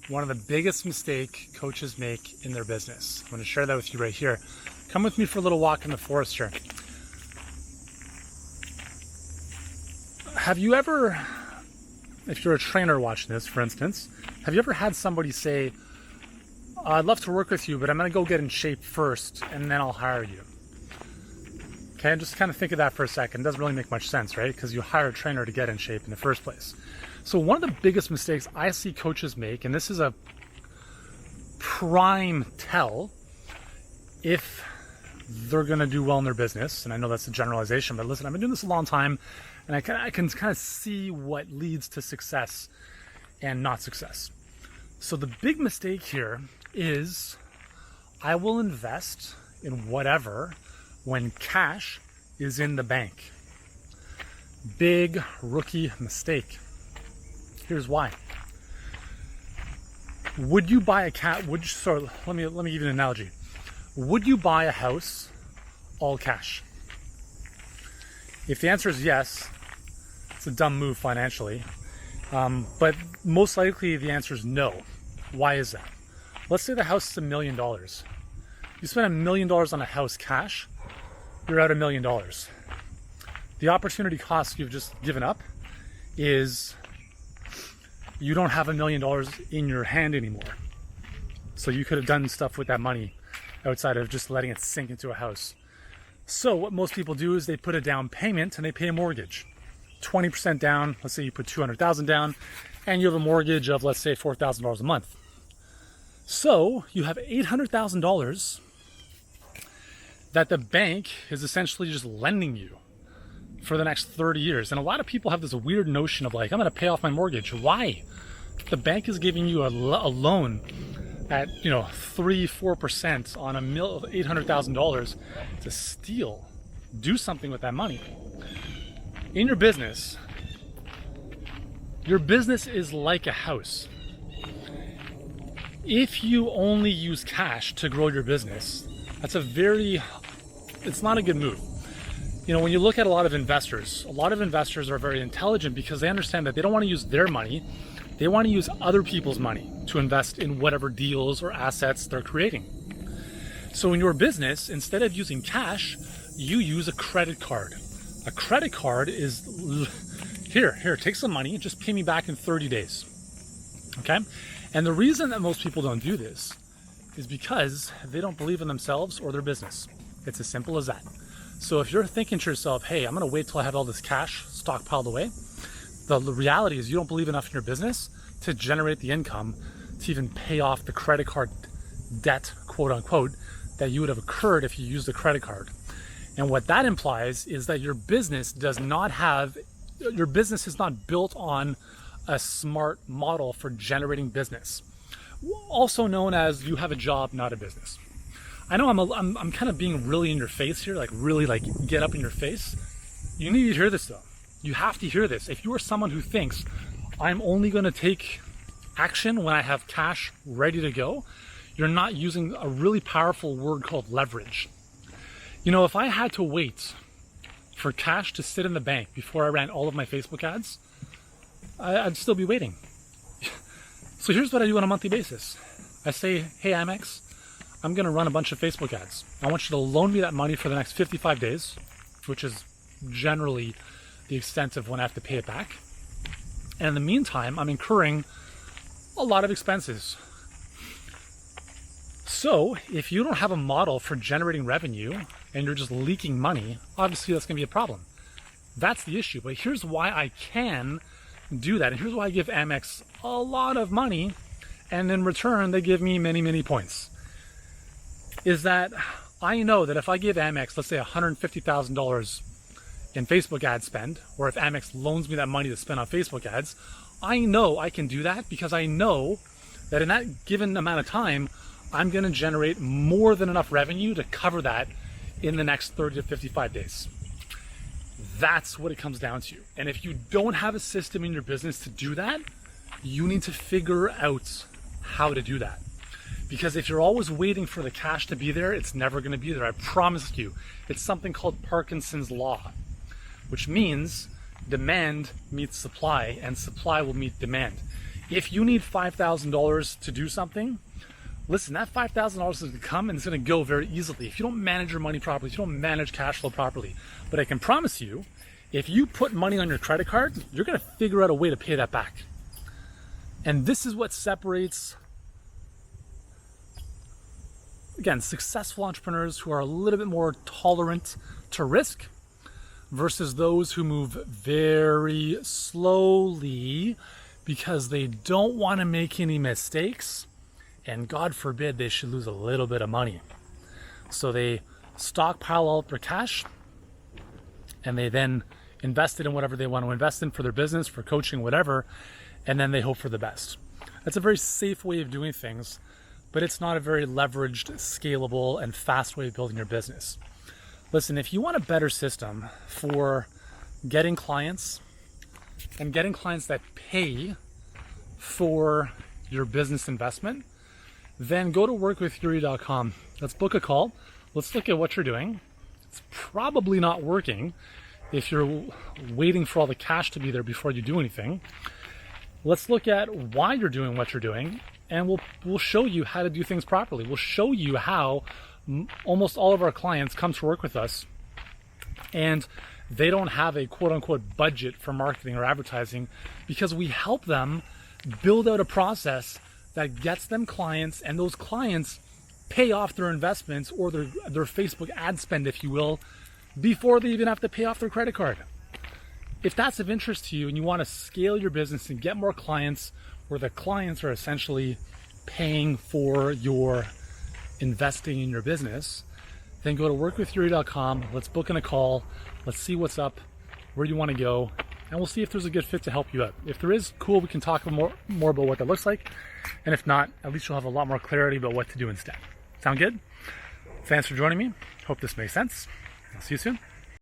one of the biggest mistakes coaches make in their business. I'm going to share that with you right here. Come with me for a little walk in the forest here. Have you ever, if you're a trainer watching this, for instance, have you ever had somebody say, I'd love to work with you, but I'm going to go get in shape first and then I'll hire you? Okay, just kind of think of that for a second. It doesn't really make much sense, right? Because you hire a trainer to get in shape in the first place. So one of the biggest mistakes I see coaches make, and this is a prime tell if they're going to do well in their business, and I know that's a generalization, but listen, I've been doing this a long time, and I can kind of see what leads to success and not success. So the big mistake here is I will invest in whatever when cash is in the bank. Big rookie mistake. Here's why. Would you buy a cat? Let me give you an analogy. Would you buy a house all cash? If the answer is yes, it's a dumb move financially. But most likely the answer is no. Why is that? Let's say the house is $1 million. You spend $1 million on a house cash, you're out $1 million. The opportunity cost you've just given up is you don't have $1 million in your hand anymore. So you could have done stuff with that money outside of just letting it sink into a house. So what most people do is they put a down payment and they pay a mortgage. 20% down, let's say you put $200,000 down and you have a mortgage of, let's say, $4,000 a month. So you have $800,000 that the bank is essentially just lending you for the next 30 years. And a lot of people have this weird notion of like, I'm going to pay off my mortgage. Why? The bank is giving you a loan at 3-4% on $800,000 to steal. Do something with that money. In your business is like a house. If you only use cash to grow your business, it's not a good move. When you look at a lot of investors are very intelligent because they understand that they don't want to use their money. They want to use other people's money to invest in whatever deals or assets they're creating. So in your business, instead of using cash, you use a credit card. A credit card is, here, take some money, just pay me back in 30 days. Okay? And the reason that most people don't do this is because they don't believe in themselves or their business. It's as simple as that. So if you're thinking to yourself, hey, I'm going to wait till I have all this cash stockpiled away, the reality is you don't believe enough in your business to generate the income to even pay off the credit card debt, quote unquote, that you would have incurred if you used the credit card. And what that implies is that your business is not built on a smart model for generating business. Also known as you have a job, not a business. I know I'm kind of being really in your face here, like really like get up in your face. You need to hear this though. You have to hear this. If you are someone who thinks I'm only going to take action when I have cash ready to go, you're not using a really powerful word called leverage. If I had to wait for cash to sit in the bank before I ran all of my Facebook ads, I'd still be waiting. So here's what I do on a monthly basis. I say, hey Amex, I'm going to run a bunch of Facebook ads. I want you to loan me that money for the next 55 days, which is generally the extent of when I have to pay it back. And in the meantime, I'm incurring a lot of expenses. So if you don't have a model for generating revenue and you're just leaking money, obviously that's going to be a problem. That's the issue. But here's why I can do that. And here's why I give Amex a lot of money and in return they give me many, many points. Is that I know that if I give Amex, let's say $150,000 in Facebook ad spend, or if Amex loans me that money to spend on Facebook ads, I know I can do that because I know that in that given amount of time, I'm going to generate more than enough revenue to cover that in the next 30 to 55 days. That's what it comes down to. And if you don't have a system in your business to do that, you need to figure out how to do that. Because if you're always waiting for the cash to be there, it's never going to be there. I promise you. It's something called Parkinson's Law, which means demand meets supply and supply will meet demand. If you need $5,000 to do something, listen, that $5,000 is going to come and it's going to go very easily if you don't manage your money properly, if you don't manage cash flow properly. But I can promise you, if you put money on your credit card, you're going to figure out a way to pay that back. And this is what separates, again, successful entrepreneurs who are a little bit more tolerant to risk versus those who move very slowly because they don't want to make any mistakes, and God forbid they should lose a little bit of money. So they stockpile all their cash and they then invest it in whatever they want to invest in for their business, for coaching, whatever, and then they hope for the best. That's a very safe way of doing things, but it's not a very leveraged, scalable, and fast way of building your business. Listen, if you want a better system for getting clients and getting clients that pay for your business investment, then go to workwithyuri.com. Let's book a call. Let's look at what you're doing. It's probably not working if you're waiting for all the cash to be there before you do anything. Let's look at why you're doing what you're doing, and we'll show you how to do things properly. We'll show you how almost all of our clients come to work with us and they don't have a quote-unquote budget for marketing or advertising because we help them build out a process that gets them clients, and those clients pay off their investments or their Facebook ad spend, if you will, before they even have to pay off their credit card. If that's of interest to you and you want to scale your business and get more clients where the clients are essentially paying for your investing in your business, then go to workwithyuri.com. Let's book in a call. Let's see what's up, where you want to go, and we'll see if there's a good fit to help you out. If there is, cool, we can talk more about what that looks like. And if not, at least you'll have a lot more clarity about what to do instead. Sound good? Thanks for joining me. Hope this makes sense. I'll see you soon.